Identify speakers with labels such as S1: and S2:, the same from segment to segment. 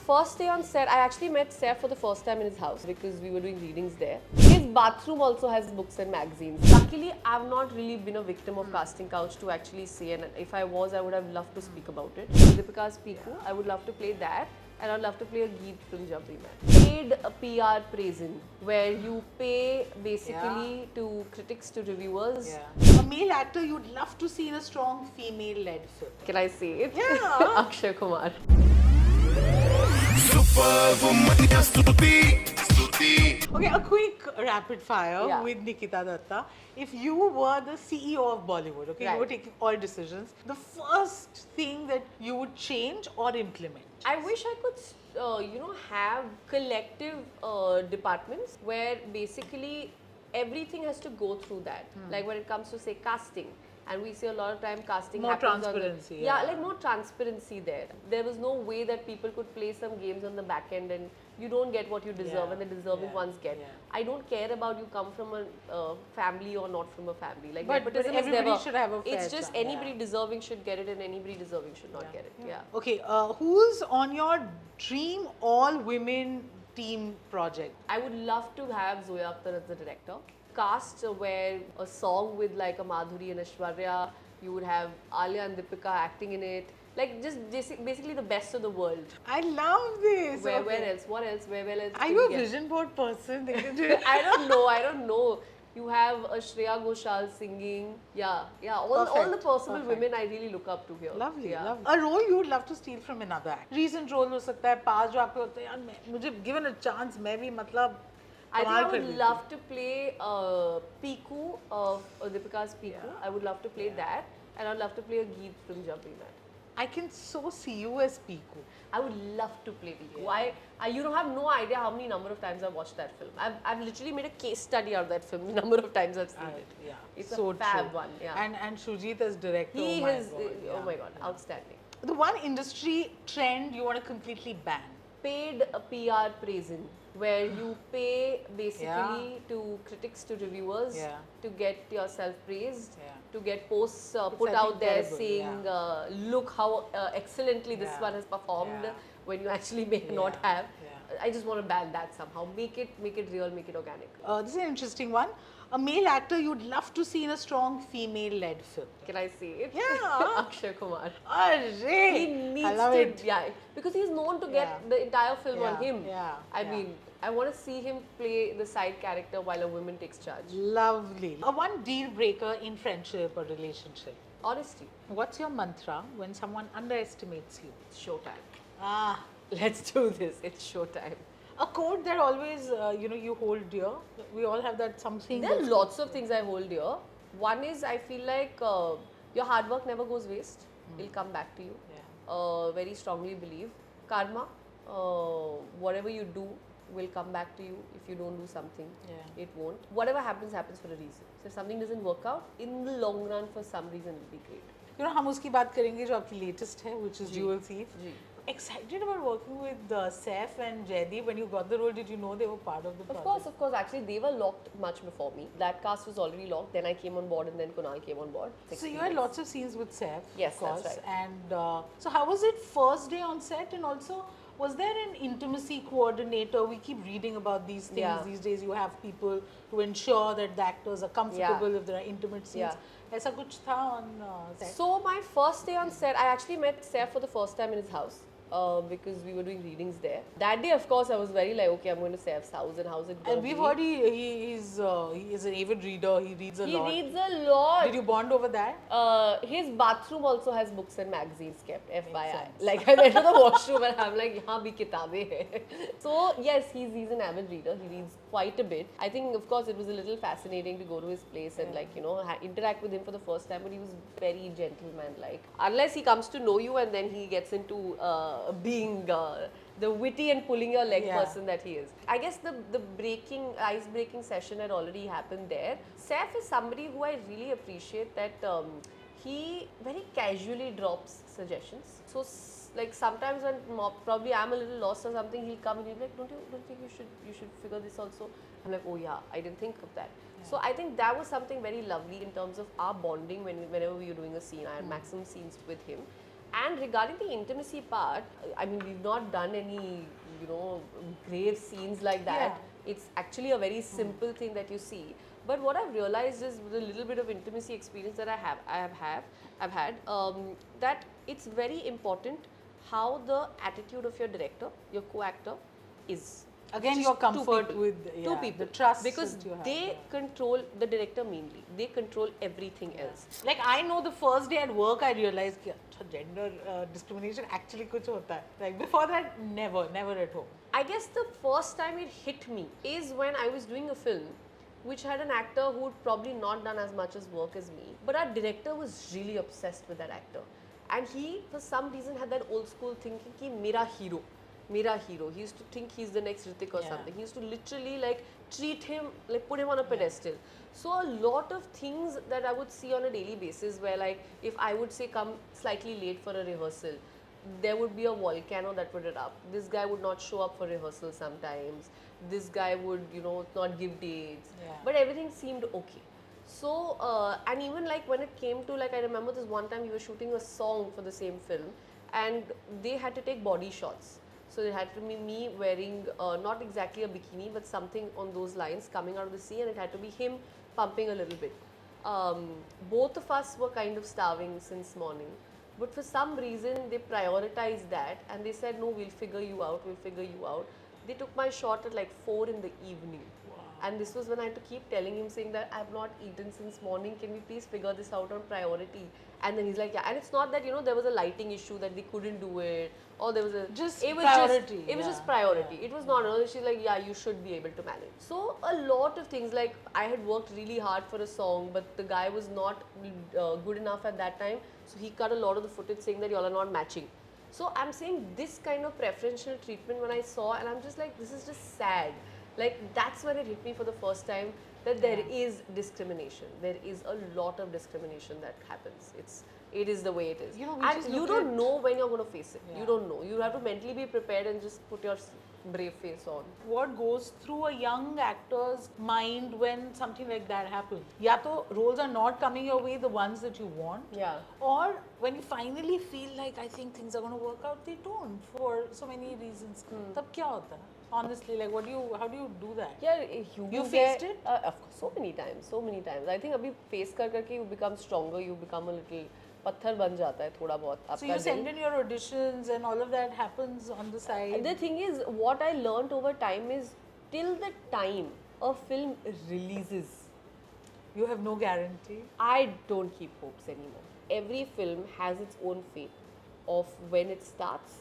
S1: first day on set, I actually met Saif for the first time in his house because we were doing readings there. His bathroom also has books and magazines. Luckily, I've not really been a victim of casting couch to actually say, and if I was, I would have loved to speak about it. Deepika's Piku, I would love to play that. And I'd love to play a Geet from Jabri Man. Paid a PR praising, where you pay basically to critics, to reviewers.
S2: Yeah. A male actor you'd love to see in a strong female-led film.
S1: Can I say it?
S2: Yeah.
S1: Akshay Kumar.
S2: Okay, a quick rapid fire
S1: Yeah.
S2: with Nikita Datta. If you were the CEO of Bollywood, okay, you were
S1: Right.
S2: taking all decisions, the first thing that you would change or implement?
S1: I wish I could, have collective departments where basically everything has to go through that. Like when it comes to say casting, and we see a lot of time casting
S2: More
S1: happens
S2: transparency,
S1: on
S2: yeah.
S1: like more transparency there. There was no way that people could play some games on the back end and you don't get what you deserve,
S2: Yeah,
S1: and the deserving
S2: yeah,
S1: ones get.
S2: yeah.
S1: I don't care about you come from a family or not from a family. Like
S2: But
S1: nepotism is
S2: everybody
S1: never.
S2: should have a fair
S1: It's just
S2: chance,
S1: anybody
S2: yeah.
S1: deserving should get it, and anybody deserving should not get it. Yeah.
S2: Okay, who's on your dream all-women team project?
S1: I would love to have Zoya Akhtar as the director. Cast where a song with like a Madhuri and Aishwarya, you would have Alia and Deepika acting in it. Like just basically the best of the world.
S2: I love this.
S1: Where,
S2: okay.
S1: where else? What else? Where else?
S2: Are
S1: can
S2: you a
S1: we get?
S2: vision board person?
S1: I don't know. You have a Shreya Ghoshal singing. Yeah. All the
S2: Perfect,
S1: possible
S2: perfect.
S1: women I really look up to here.
S2: Lovely,
S1: Yeah.
S2: lovely. A role you would love to steal from another actor. Recent role हो सकता है, past जो आपको लगता है यार मुझे given a chance मैं भी मतलब
S1: I think
S2: कमाल
S1: I
S2: कर
S1: would
S2: देती।
S1: love to play Piku of Deepika's Piku.
S2: Yeah.
S1: I would love to play that, and I'd love to play a Geet from Jabri Man.
S2: I can so see you as Piku.
S1: I would love to play Piku. You don't have no idea how many number of times I've watched that film. I've literally made a case study out of that film. The number of times I've seen it.
S2: Yeah,
S1: It's
S2: so
S1: a fab
S2: true.
S1: one. Yeah.
S2: And Shujit as director.
S1: He
S2: oh my
S1: has.
S2: God, yeah.
S1: Oh my god, outstanding.
S2: The one industry trend you want to completely ban.
S1: Paid a PR praising, where you pay basically
S2: Yeah.
S1: to critics, to reviewers,
S2: Yeah.
S1: to get yourself praised,
S2: Yeah.
S1: to get posts
S2: I
S1: put
S2: think,
S1: out there
S2: terrible,
S1: saying, look how excellently this
S2: Yeah.
S1: one has performed,
S2: Yeah.
S1: when you actually may not
S2: Yeah.
S1: have.
S2: Yeah.
S1: I just want to ban that somehow. Make it real, make it organic.
S2: This is an interesting one. A male actor you'd love to see in a strong female-led film.
S1: Can I say it?
S2: Yeah.
S1: Akshay Kumar.
S2: Array!
S1: He needs
S2: I love
S1: to,
S2: it.
S1: yeah, because he's known to
S2: Yeah.
S1: get the entire film on
S2: Yeah,
S1: him.
S2: yeah,
S1: I
S2: yeah.
S1: mean, I want to see him play the side character while a woman takes charge.
S2: Lovely. A one deal breaker in friendship or relationship.
S1: Honesty,
S2: What's your mantra when someone underestimates you?
S1: it's showtime.
S2: Ah,
S1: Let's do this. It's showtime.
S2: a quote that always you hold dear. We all have that something.
S1: There are
S2: that's-
S1: lots of things I hold dear. One is I feel like your hard work never goes waste. It'll come back to you.
S2: Yeah.
S1: Very strongly believe. Karma, whatever you do will come back to you if you don't do something.
S2: Yeah.
S1: It won't. Whatever happens, happens for a reason. So if something doesn't work out, in the long run, for some reason, it'll be great.
S2: You know, हम उसकी बात करेंगे जो आपकी latest है, which is
S1: ji,
S2: Jewel Thief.
S1: Ji.
S2: Excited about working with Saif and Jaideep. When you got the role, did you know they were part of the project?
S1: Of course. Actually, they were locked much before me. That cast was already locked. Then I came on board, and then Kunal came on board.
S2: So you had lots of scenes with Saif.
S1: Yes,
S2: of course.
S1: that's right.
S2: And so how was it first day on set? And also, was there an intimacy coordinator? We keep reading about these things
S1: Yeah.
S2: these days. You have people to ensure that the actors are comfortable
S1: Yeah.
S2: if there are intimate scenes.
S1: Yeah.
S2: ऐसा कुछ था on set?
S1: So my first day on set, I actually met Saif for the first time in his house. Because we were doing readings there. That day, of course, I was very like, okay, I'm going to Saif's house, and how's it going?
S2: And we've heard he is an avid reader. He reads a
S1: He
S2: lot.
S1: reads a lot.
S2: Did you bond over that?
S1: His bathroom also has books and magazines kept, FYI.
S2: sense.
S1: Like I went to the washroom and I'm like, यहाँ भी किताबें हैं. So yes, he's an avid reader. He reads quite a bit. I think, of course, it was a little fascinating to go to his place and interact with him for the first time. But he was very gentleman-like. Unless he comes to know you and then he gets into being the witty and pulling your leg
S2: Yeah.
S1: person that he is. I guess the ice breaking session had already happened there. Saif is somebody who I really appreciate that he very casually drops suggestions. So like sometimes when probably I'm a little lost or something, he'll come and he'll be like, don't you think you should figure this also? I'm like, oh yeah, I didn't think of that. So I think that was something very lovely in terms of our bonding whenever we were doing a scene. I had maximum scenes with him. And regarding the intimacy part, I mean, we've not done any, you know, grave scenes like that.
S2: Yeah.
S1: It's actually a very simple thing that you see. But what I've realized is with a little bit of intimacy experience that I've had, that it's very important how the attitude of your director, your co-actor, is.
S2: Again,
S1: Just
S2: your
S1: two
S2: comfort
S1: people.
S2: with
S1: Two people.
S2: the trust
S1: because
S2: that you have.
S1: they control the director mainly. They control everything else.
S2: Like I know the first day at work I realized कि अच्छा gender discrimination actually कुछ होता है. Like before that, never at home.
S1: I guess the first time it hit me is when I was doing a film which had an actor who had probably not done as much as work as me, but our director was really obsessed with that actor. And he, for some reason, had that old school thinking ki mera hero. Mera hero. He used to think he's the next Hrithik or
S2: Yeah.
S1: something. He used to literally like treat him, like put him on a pedestal. So a lot of things that I would see on a daily basis where like if I would say come slightly late for a rehearsal, there would be a volcano that would erupt. This guy would not show up for rehearsal sometimes. This guy would, you know, not give dates.
S2: Yeah.
S1: But everything seemed okay. So, and even like when it came to like, I remember this one time we were shooting a song for the same film and they had to take body shots. So it had to be me wearing not exactly a bikini but something on those lines coming out of the sea, and it had to be him pumping a little bit. Both of us were kind of starving since morning. But for some reason, they prioritized that and they said, no, we'll figure you out, we'll figure you out. They took my shot at like 4 in the evening. And this was when I had to keep telling him, saying that I've not eaten since morning, can we please figure this out on priority? And then he's like, yeah. And it's not that, you know, there was a lighting issue that they couldn't do it, or there was a...
S2: Just
S1: it was
S2: priority,
S1: it was
S2: yeah,
S1: just priority. It was not, no, she's like, yeah, you should be able to manage. So a lot of things, like I had worked really hard for a song, but the guy was not good enough at that time. So he cut a lot of the footage saying that y'all are not matching. So I'm saying this kind of preferential treatment when I saw, and I'm just like, this is just sad. Like that's when it hit me for the first time that there is discrimination. There is a lot of discrimination that happens. It is the way it is.
S2: You know, we
S1: and
S2: just
S1: you
S2: look
S1: don't
S2: at-
S1: know when you're going to face it.
S2: Yeah.
S1: You don't know. You have to mentally be prepared and just put your brave face on.
S2: What goes through a young actor's mind when something like that happens? Ya to roles are not coming your way, the ones that you want.
S1: Yeah.
S2: Or when you finally feel like I think things are going to work out, they don't for so many reasons. Tab kya hota hai? Honestly, like how do you do that?
S1: Yeah,
S2: You faced it?
S1: Of course, so many times. I think अभी face करके you become stronger, you become a little पत्थर बन जाता है थोड़ा बहुत
S2: So
S1: आपका
S2: you
S1: दिल.
S2: send in your auditions and all of that happens on the side.
S1: The thing is, what I learnt over time is till the time a film releases,
S2: You have no guarantee.
S1: I don't keep hopes anymore. Every film has its own fate of when it starts,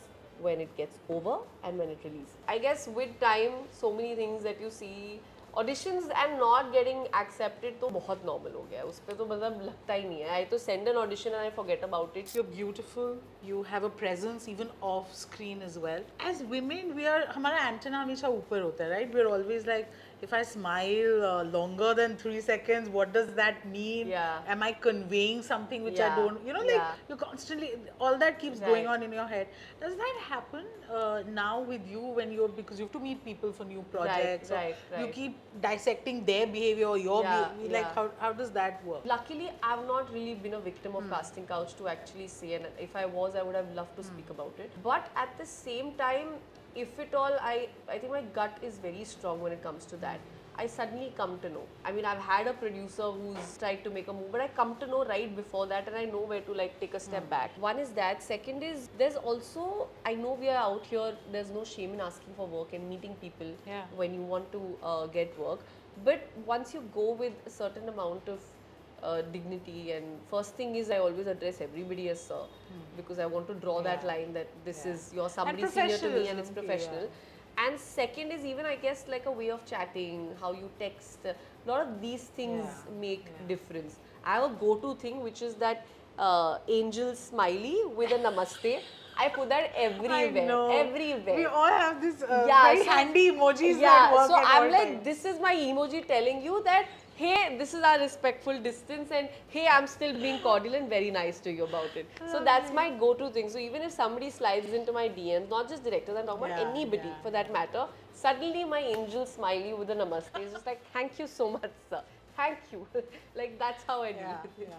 S1: when it gets over, and when it releases. I guess with time, so many things that you see, auditions and not getting accepted तो बहुत normal हो गया है. उस पे तो मतलब लगता ही नहीं है. I तो send an audition and I forget about it.
S2: You're beautiful. You have a presence even off screen as well. As women, हमारा antenna हमेशा ऊपर होता है, right? We're always like, if I smile longer than 3 seconds, what does that mean?
S1: Yeah.
S2: Am I conveying something which I
S1: Yeah.
S2: don't? You know, like
S1: Yeah.
S2: you constantly, all that keeps going
S1: Right.
S2: on in your head. Does that happen now with you because you have to meet people for new projects? or
S1: right.
S2: You keep dissecting their behavior or your
S1: Yeah,
S2: behavior. Like
S1: yeah.
S2: how does that work?
S1: Luckily, I've not really been a victim of casting couch to actually say, and if I was, I would have loved to speak about it. But at the same time, if at all, I think my gut is very strong when it comes to that. I suddenly come to know. I mean, I've had a producer who's tried to make a move, but I come to know right before that, and I know where to like take a step back. One is that. Second is there's also, I know we are out here. There's no shame in asking for work and meeting people
S2: Yeah.
S1: when you want to get work. But once you go with a certain amount of dignity, and first thing is I always address everybody as sir, because I want to draw that line that this is you're somebody senior to me and it's
S2: professionalism,
S1: professional. And second is even I guess like a way of chatting, how you text. A lot of these things make difference. I have a go-to thing which is that angel smiley with a namaste. I put that everywhere.
S2: I know.
S1: Everywhere.
S2: We all have this
S1: Yeah,
S2: very
S1: so-
S2: handy emojis
S1: Yeah,
S2: that work
S1: so
S2: at
S1: I'm
S2: all
S1: like,
S2: times.
S1: this is my emoji telling you that, hey, this is our respectful distance, and hey, I'm still being cordial and very nice to you about it. So that's my go-to thing. So even if somebody slides into my DMs, not just directors, I'm talking about
S2: Yeah,
S1: anybody
S2: yeah.
S1: for that matter, suddenly my angel smiley with a namaste is just like, thank you so much, sir. Thank you. Like that's how I do
S2: Yeah,
S1: it.
S2: yeah.